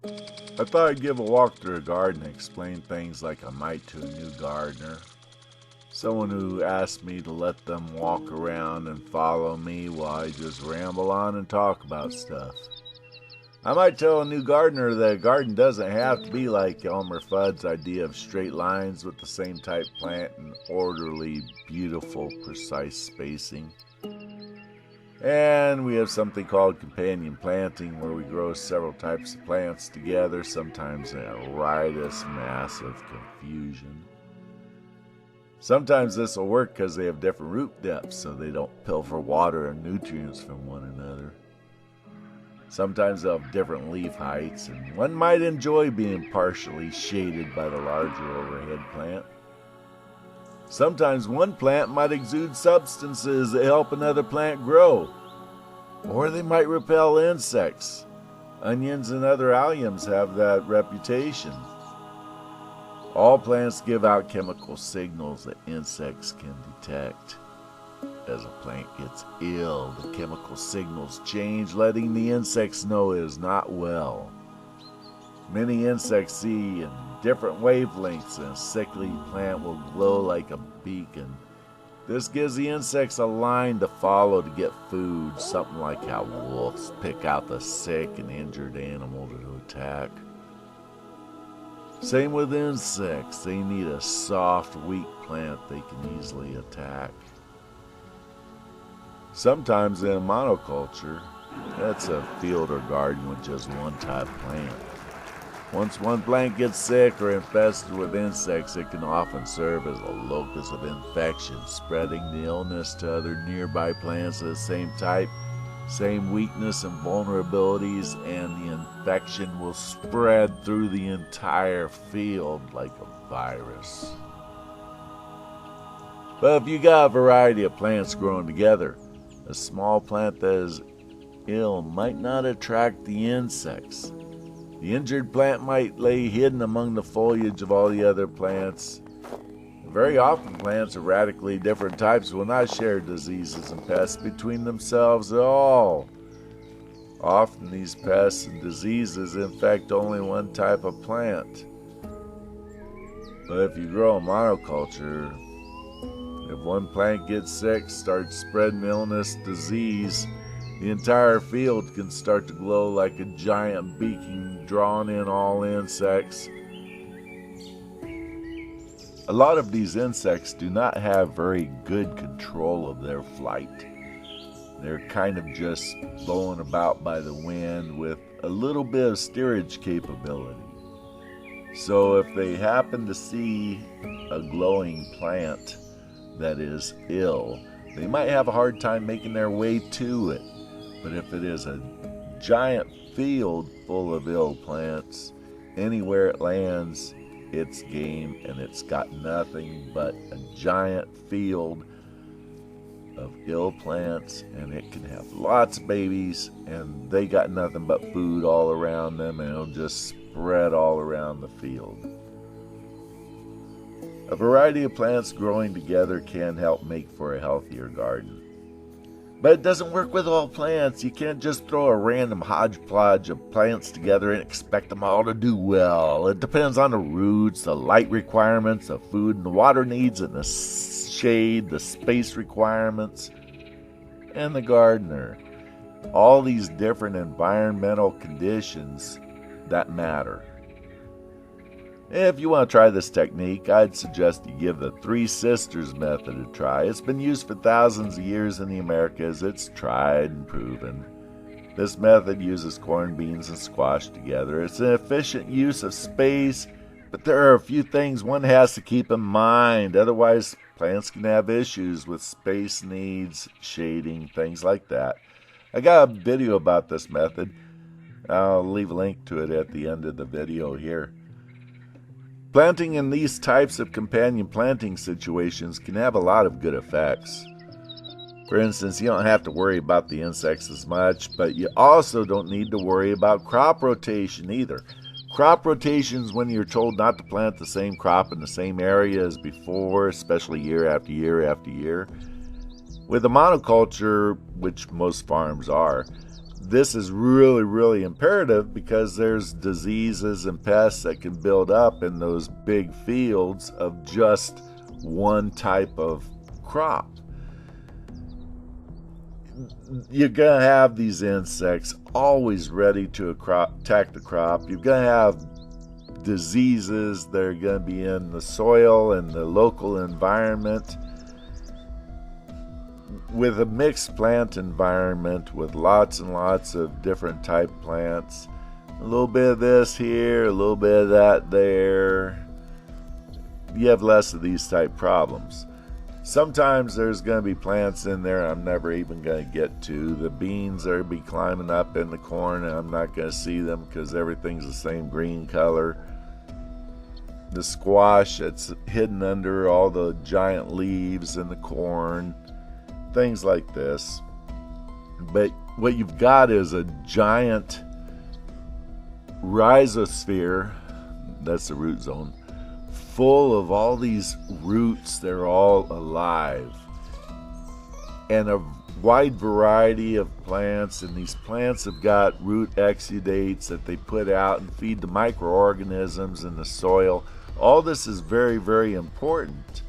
I thought I'd give a walk through a garden and explain things like I might to a new gardener. Someone who asked me to let them walk around and follow me while I just ramble on and talk about stuff. I might tell a new gardener that a garden doesn't have to be like Elmer Fudd's idea of straight lines with the same type plant and orderly, beautiful, precise spacing. And we have something called companion planting, where we grow several types of plants together, sometimes in a riotous mass of confusion. Sometimes this will work because they have different root depths, so they don't pilfer water and nutrients from one another. Sometimes they'll have different leaf heights, and one might enjoy being partially shaded by the larger overhead plant. Sometimes one plant might exude substances that help another plant grow, or they might repel insects. Onions and other alliums have that reputation. All plants give out chemical signals that insects can detect. As a plant gets ill, the chemical signals change, letting the insects know it is not well. Many insects see in different wavelengths, and a sickly plant will glow like a beacon. This gives the insects a line to follow to get food, something like how wolves pick out the sick and injured animal to attack. Same with insects. They need a soft, weak plant they can easily attack. Sometimes in a monoculture, that's a field or garden with just one type of plant. Once one plant gets sick or infested with insects, it can often serve as a locus of infection, spreading the illness to other nearby plants of the same type, same weakness and vulnerabilities, and the infection will spread through the entire field like a virus. But if you got a variety of plants growing together, a small plant that is ill might not attract the insects. The injured plant might lay hidden among the foliage of all the other plants. Very often plants of radically different types will not share diseases and pests between themselves at all. Often these pests and diseases infect only one type of plant. But if you grow a monoculture, if one plant gets sick, starts spreading illness, disease, the entire field can start to glow like a giant beacon, drawing in all insects. A lot of these insects do not have very good control of their flight. They're kind of just blowing about by the wind with a little bit of steerage capability. So if they happen to see a glowing plant that is ill, they might have a hard time making their way to it. But if it is a giant field full of ill plants, anywhere it lands, it's game, and it's got nothing but a giant field of ill plants, and it can have lots of babies, and they got nothing but food all around them, and it'll just spread all around the field. A variety of plants growing together can help make for a healthier garden. But it doesn't work with all plants. You can't just throw a random hodgepodge of plants together and expect them all to do well. It depends on the roots, the light requirements, the food and the water needs, and the shade, the space requirements, and the gardener. All these different environmental conditions that matter. If you want to try this technique, I'd suggest you give the Three Sisters method a try. It's been used for thousands of years in the Americas. It's tried and proven. This method uses corn, beans, and squash together. It's an efficient use of space, but there are a few things one has to keep in mind. Otherwise, plants can have issues with space needs, shading, things like that. I got a video about this method. I'll leave a link to it at the end of the video here. Planting in these types of companion planting situations can have a lot of good effects. For instance, you don't have to worry about the insects as much, but you also don't need to worry about crop rotation either. Crop rotations when you're told not to plant the same crop in the same area as before, especially year after year after year. With a monoculture, which most farms are, this is really, really imperative because there's diseases and pests that can build up in those big fields of just one type of crop. You're going to have these insects always ready to attack the crop. You're going to have diseases that are going to be in the soil and the local environment. With a mixed plant environment with lots and lots of different type plants, a little bit of this here, a little bit of that there, you have less of these type problems. Sometimes there's going to be plants in there I'm never even going to get to. The beans are be climbing up in the corn and I'm not going to see them because everything's the same green color. The squash that's hidden under all the giant leaves in the corn, things like this. But what you've got is a giant rhizosphere, that's the root zone, full of all these roots. They're all alive, and a wide variety of plants, and these plants have got root exudates that they put out and feed the microorganisms in the soil. All this is very, very important.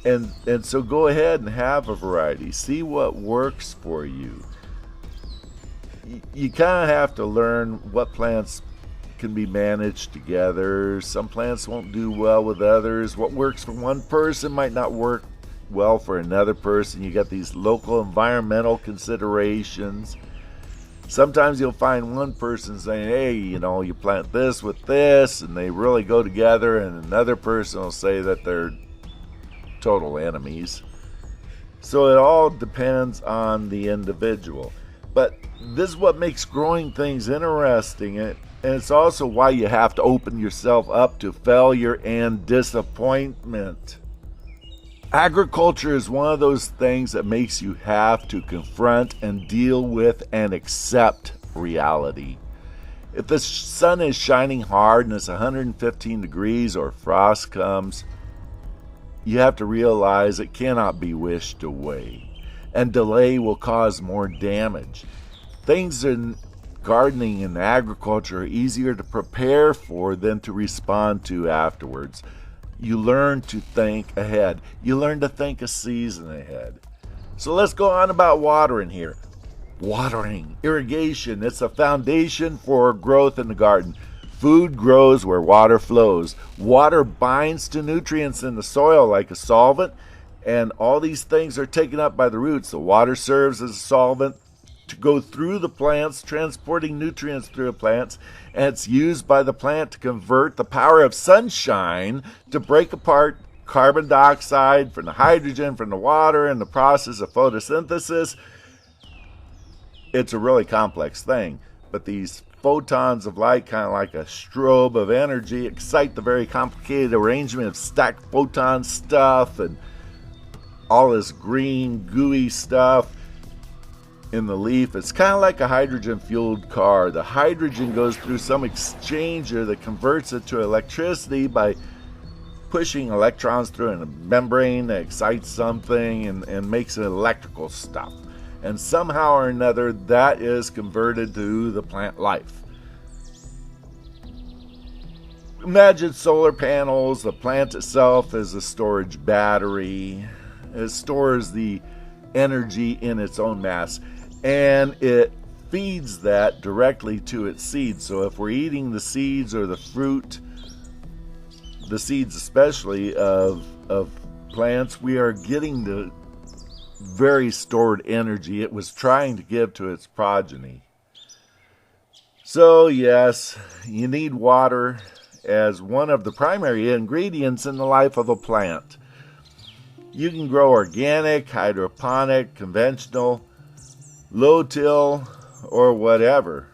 And so go ahead and have a variety. See what works for you. You kind of have to learn what plants can be managed together. Some plants won't do well with others. What works for one person might not work well for another person. You got these local environmental considerations. Sometimes you'll find one person saying, hey, you plant this with this, and they really go together, and another person will say that they're total enemies. So it all depends on the individual. But this is what makes growing things interesting, and it's also why you have to open yourself up to failure and disappointment. Agriculture is one of those things that makes you have to confront and deal with and accept reality. If the sun is shining hard and it's 115 degrees or frost comes, you have to realize it cannot be wished away, and delay will cause more damage. Things in gardening and agriculture are easier to prepare for than to respond to afterwards. You learn to think ahead. You learn to think a season ahead. So let's go on about watering here. Watering, irrigation, it's a foundation for growth in the garden. Food grows where water flows. Water binds to nutrients in the soil like a solvent, and all these things are taken up by the roots. The water serves as a solvent to go through the plants, transporting nutrients through the plants, and it's used by the plant to convert the power of sunshine to break apart carbon dioxide from the hydrogen from the water in the process of photosynthesis. It's a really complex thing, but these photons of light, kind of like a strobe of energy, excite the very complicated arrangement of stacked photon stuff and all this green gooey stuff in the leaf. It's kind of like a hydrogen-fueled car. The hydrogen goes through some exchanger that converts it to electricity by pushing electrons through a membrane that excites something and makes it electrical stuff. And somehow or another, that is converted to the plant life. Imagine solar panels. The plant itself is a storage battery. It stores the energy in its own mass, and it feeds that directly to its seeds. So if we're eating the seeds or the fruit, the seeds especially of plants, we are getting the very stored energy it was trying to give to its progeny. So yes, you need water as one of the primary ingredients in the life of a plant. You can grow organic, hydroponic, conventional, low-till, or whatever.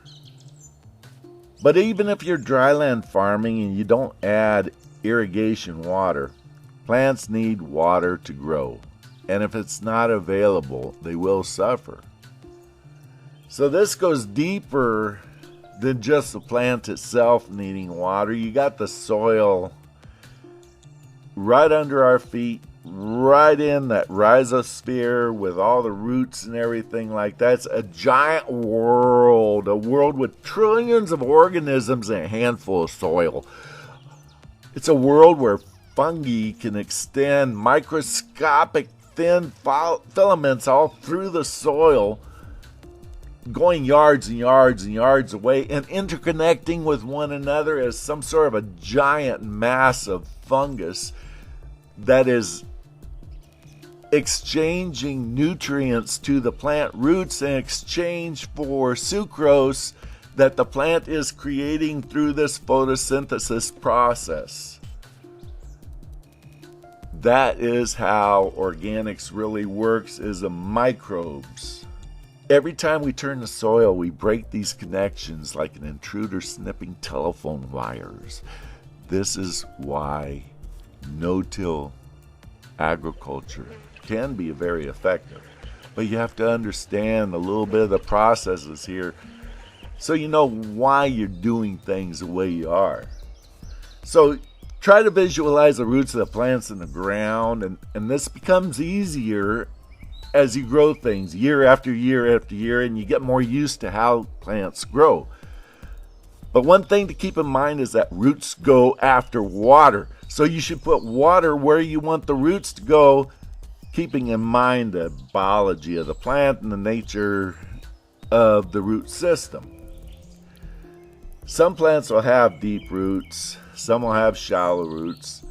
But even if you're dryland farming and you don't add irrigation water, plants need water to grow. And if it's not available, they will suffer. So this goes deeper than just the plant itself needing water. You got the soil right under our feet, right in that rhizosphere with all the roots and everything like that. It's a giant world, a world with trillions of organisms and a handful of soil. It's a world where fungi can extend microscopic thin filaments all through the soil, going yards and yards and yards away and interconnecting with one another as some sort of a giant mass of fungus that is exchanging nutrients to the plant roots in exchange for sucrose that the plant is creating through this photosynthesis process. That is how organics really works, is the microbes. Every time we turn the soil, we break these connections like an intruder snipping telephone wires. This is why no-till agriculture can be very effective. But you have to understand a little bit of the processes here so you know why you're doing things the way you are. So try to visualize the roots of the plants in the ground, and this becomes easier as you grow things year after year after year, and you get more used to how plants grow. But one thing to keep in mind is that roots go after water. So you should put water where you want the roots to go, keeping in mind the biology of the plant and the nature of the root system. Some plants will have deep roots, some will have shallow roots.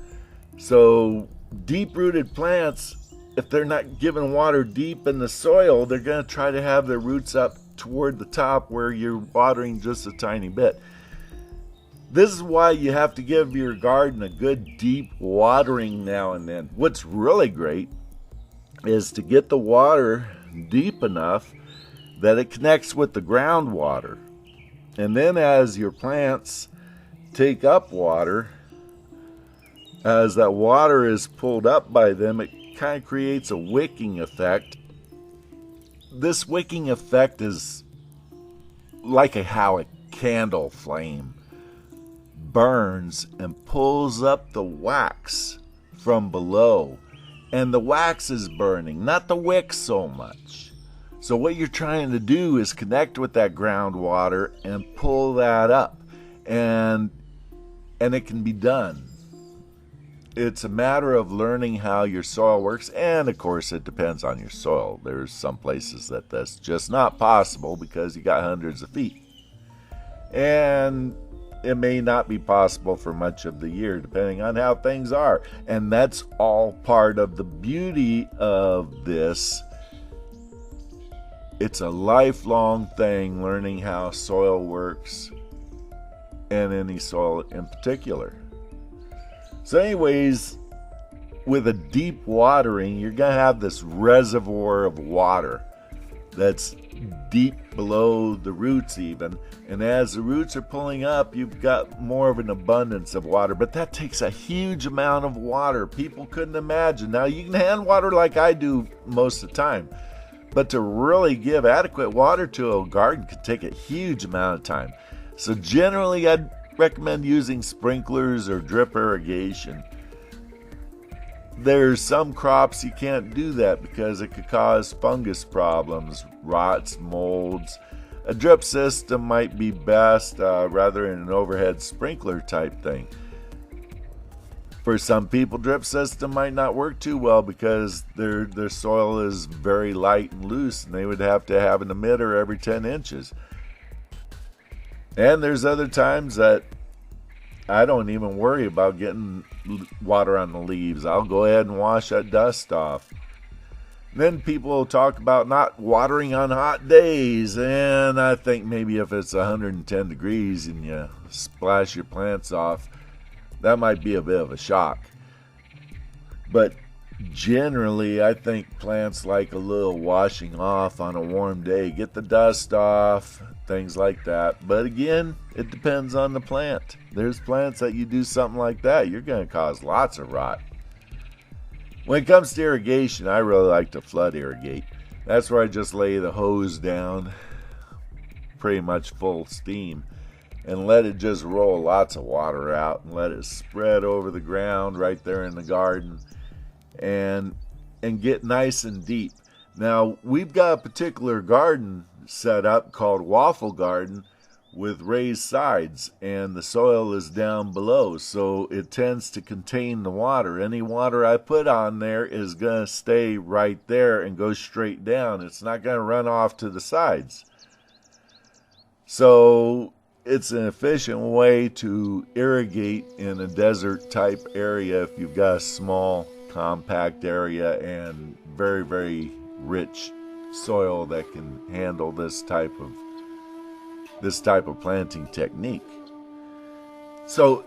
So deep-rooted plants, if they're not given water deep in the soil, they're going to try to have their roots up toward the top where you're watering just a tiny bit. This is why you have to give your garden a good deep watering now and then. What's really great is to get the water deep enough that it connects with the groundwater. And then as your plants take up water, as that water is pulled up by them, it kind of creates a wicking effect. This wicking effect is like how a candle flame burns and pulls up the wax from below. And the wax is burning, not the wick so much. So what you're trying to do is connect with that groundwater and pull that up. And it can be done. It's a matter of learning how your soil works, and of course it depends on your soil. There's some places that that's just not possible because you got hundreds of feet. And it may not be possible for much of the year, depending on how things are. And that's all part of the beauty of this. It's a lifelong thing, learning how soil works, and any soil in particular. So anyways, with a deep watering, you're going to have this reservoir of water that's deep below the roots even. And as the roots are pulling up, you've got more of an abundance of water. But that takes a huge amount of water. People couldn't imagine. Now, you can hand water like I do most of the time. But to really give adequate water to a garden could take a huge amount of time. So generally, I'd recommend using sprinklers or drip irrigation. There's some crops you can't do that because it could cause fungus problems, rots, molds. A drip system might be best rather than an overhead sprinkler type thing. For some people, drip system might not work too well because their soil is very light and loose, and they would have to have an emitter every 10 inches. And there's other times that I don't even worry about getting water on the leaves. I'll go ahead and wash that dust off. Then people will talk about not watering on hot days, and I think maybe if it's 110 degrees and you splash your plants off, that might be a bit of a shock. But generally, I think plants like a little washing off on a warm day. Get the dust off, things like that. But again, it depends on the plant. There's plants that you do something like that, you're going to cause lots of rot. When it comes to irrigation, I really like to flood irrigate. That's where I just lay the hose down, pretty much full steam, and let it just roll lots of water out and let it spread over the ground right there in the garden. and get nice and deep. Now, we've got a particular garden set up called Waffle Garden with raised sides, and the soil is down below, so it tends to contain the water. Any water I put on there is going to stay right there and go straight down. It's not going to run off to the sides. So it's an efficient way to irrigate in a desert type area if you've got a small compact area and very, very rich soil that can handle this type of planting technique. So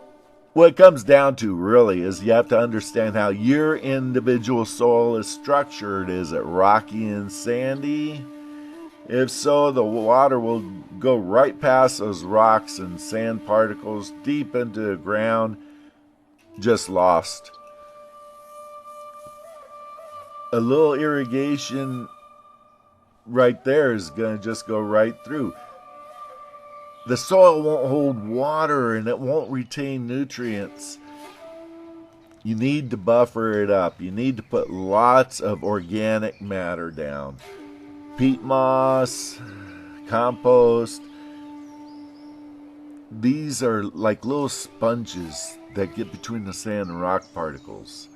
what it comes down to really is you have to understand how your individual soil is structured. Is it rocky and sandy? If so, the water will go right past those rocks and sand particles deep into the ground, just lost. A little irrigation right there is going to just go right through. The soil won't hold water and it won't retain nutrients. You need to buffer it up. You need to put lots of organic matter down. Peat moss, compost. These are like little sponges that get between the sand and rock particles,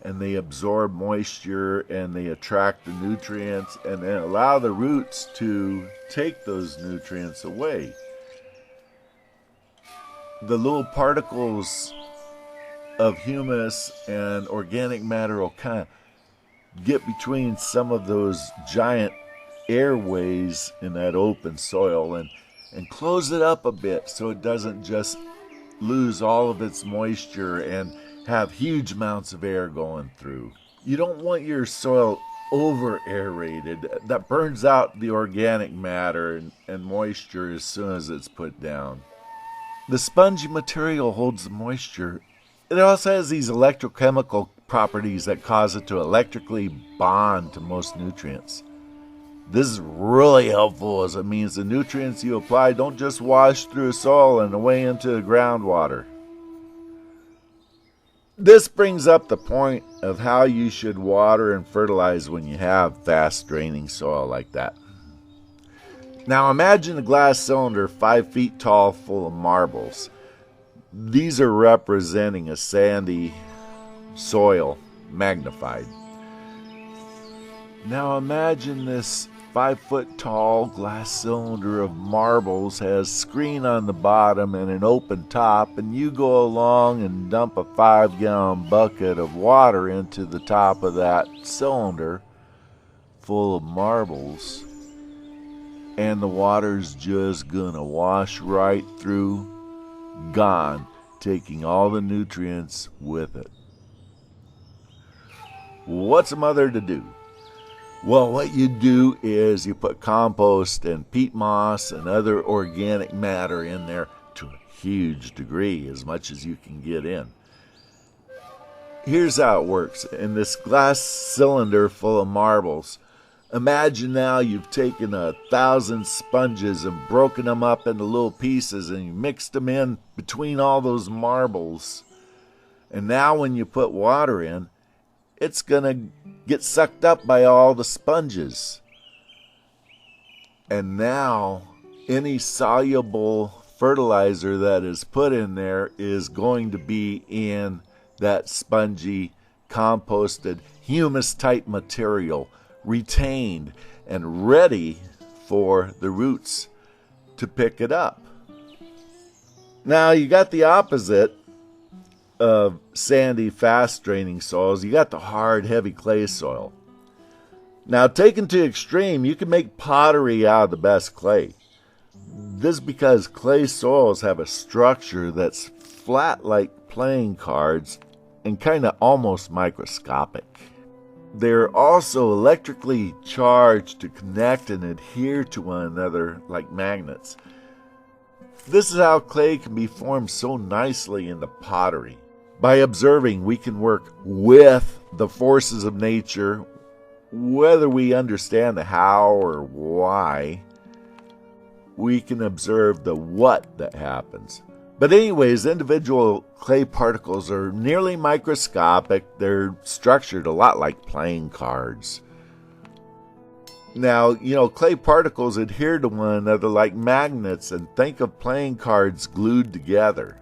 and they absorb moisture and they attract the nutrients and then allow the roots to take those nutrients away. The little particles of humus and organic matter will kind of get between some of those giant airways in that open soil and close it up a bit so it doesn't just lose all of its moisture and have huge amounts of air going through. You don't want your soil over aerated. That burns out the organic matter and moisture as soon as it's put down. The spongy material holds the moisture. It also has these electrochemical properties that cause it to electrically bond to most nutrients. This is really helpful as it means the nutrients you apply don't just wash through the soil and away into the groundwater. This brings up the point of how you should water and fertilize when you have fast draining soil like that. Now imagine a glass cylinder 5 feet tall full of marbles. These are representing a sandy soil magnified. Now imagine this 5 foot tall glass cylinder of marbles has screen on the bottom and an open top, and you go along and dump a 5-gallon bucket of water into the top of that cylinder full of marbles, and the water's just gonna wash right through, gone, taking all the nutrients with it. What's a mother to do? Well, what you do is you put compost and peat moss and other organic matter in there to a huge degree, as much as you can get in. Here's how it works. In this glass cylinder full of marbles, imagine now you've taken 1,000 sponges and broken them up into little pieces and you mixed them in between all those marbles. And now when you put water in, it's going to get sucked up by all the sponges. And now any soluble fertilizer that is put in there is going to be in that spongy, composted, humus-type material, retained and ready for the roots to pick it up. Now you got the opposite of sandy, fast-draining soils. You got the hard, heavy clay soil. Now, taken to extreme, you can make pottery out of the best clay. This is because clay soils have a structure that's flat like playing cards and kind of almost microscopic. They're also electrically charged to connect and adhere to one another like magnets. This is how clay can be formed so nicely into pottery. By observing, we can work with the forces of nature, whether we understand the how or why. We can observe the what that happens. But anyways, individual clay particles are nearly microscopic. They're structured a lot like playing cards. Now, clay particles adhere to one another like magnets, and think of playing cards glued together.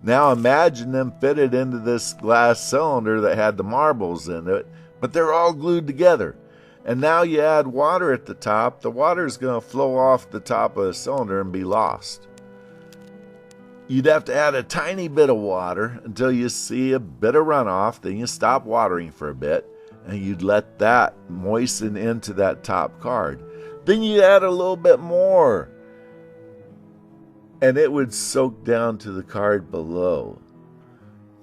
Now imagine them fitted into this glass cylinder that had the marbles in it, but they're all glued together. And now you add water at the top. The water is going to flow off the top of the cylinder and be lost. You'd have to add a tiny bit of water until you see a bit of runoff. Then you stop watering for a bit, and you'd let that moisten into that top card. Then you add a little bit more, and it would soak down to the card below.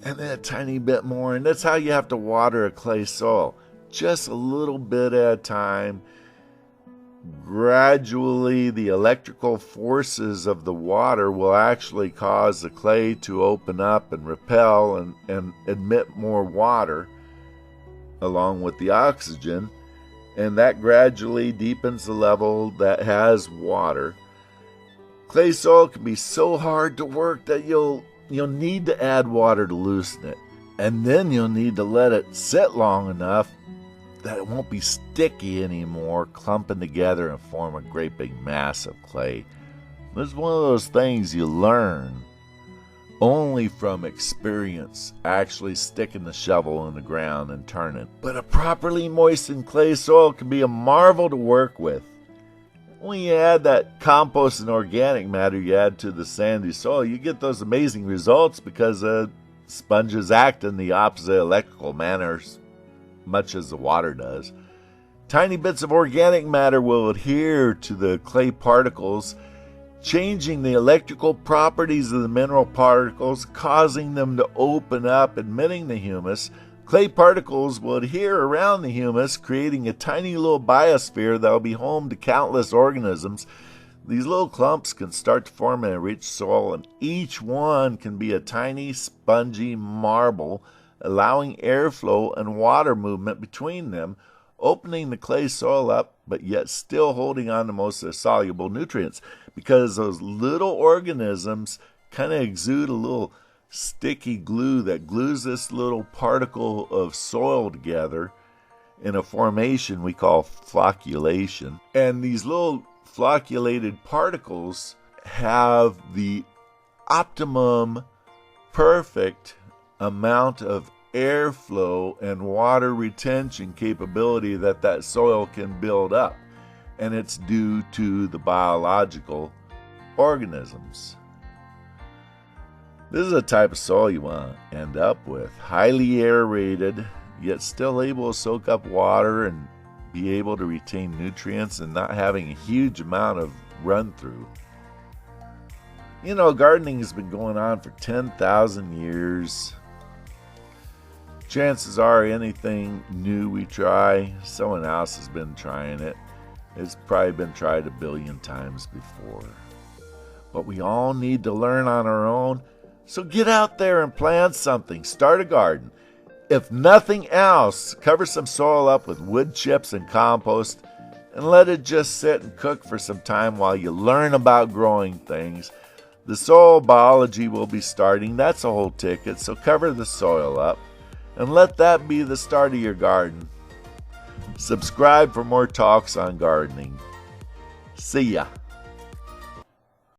And then a tiny bit more, and that's how you have to water a clay soil. Just a little bit at a time. Gradually, the electrical forces of the water will actually cause the clay to open up and repel and admit more water along with the oxygen, and that gradually deepens the level that has water. Clay soil can be so hard to work that you'll need to add water to loosen it, and then you'll need to let it sit long enough that it won't be sticky anymore, clumping together and form a great big mass of clay. This is one of those things you learn only from experience, actually sticking the shovel in the ground and turning. But a properly moistened clay soil can be a marvel to work with. When you add that compost and organic matter you add to the sandy soil, you get those amazing results because sponges act in the opposite electrical manner, much as the water does. Tiny bits of organic matter will adhere to the clay particles, changing the electrical properties of the mineral particles, causing them to open up, admitting the humus. Clay particles will adhere around the humus, creating a tiny little biosphere that will be home to countless organisms. These little clumps can start to form in a rich soil, and each one can be a tiny, spongy marble, allowing airflow and water movement between them, opening the clay soil up, but yet still holding on to most of the soluble nutrients, because those little organisms kind of exude a little sticky glue that glues this little particle of soil together in a formation we call flocculation. And these little flocculated particles have the optimum, perfect amount of airflow and water retention capability that soil can build up. And it's due to the biological organisms. This is a type of soil you want to end up with. Highly aerated, yet still able to soak up water and be able to retain nutrients and not having a huge amount of run through. Gardening has been going on for 10,000 years. Chances are anything new we try, someone else has been trying it. It's probably been tried 1 billion times before. But we all need to learn on our own. So get out there and plant something. Start a garden. If nothing else, cover some soil up with wood chips and compost and let it just sit and cook for some time while you learn about growing things. The soil biology will be starting. That's a whole ticket. So cover the soil up and let that be the start of your garden. Subscribe for more talks on gardening. See ya.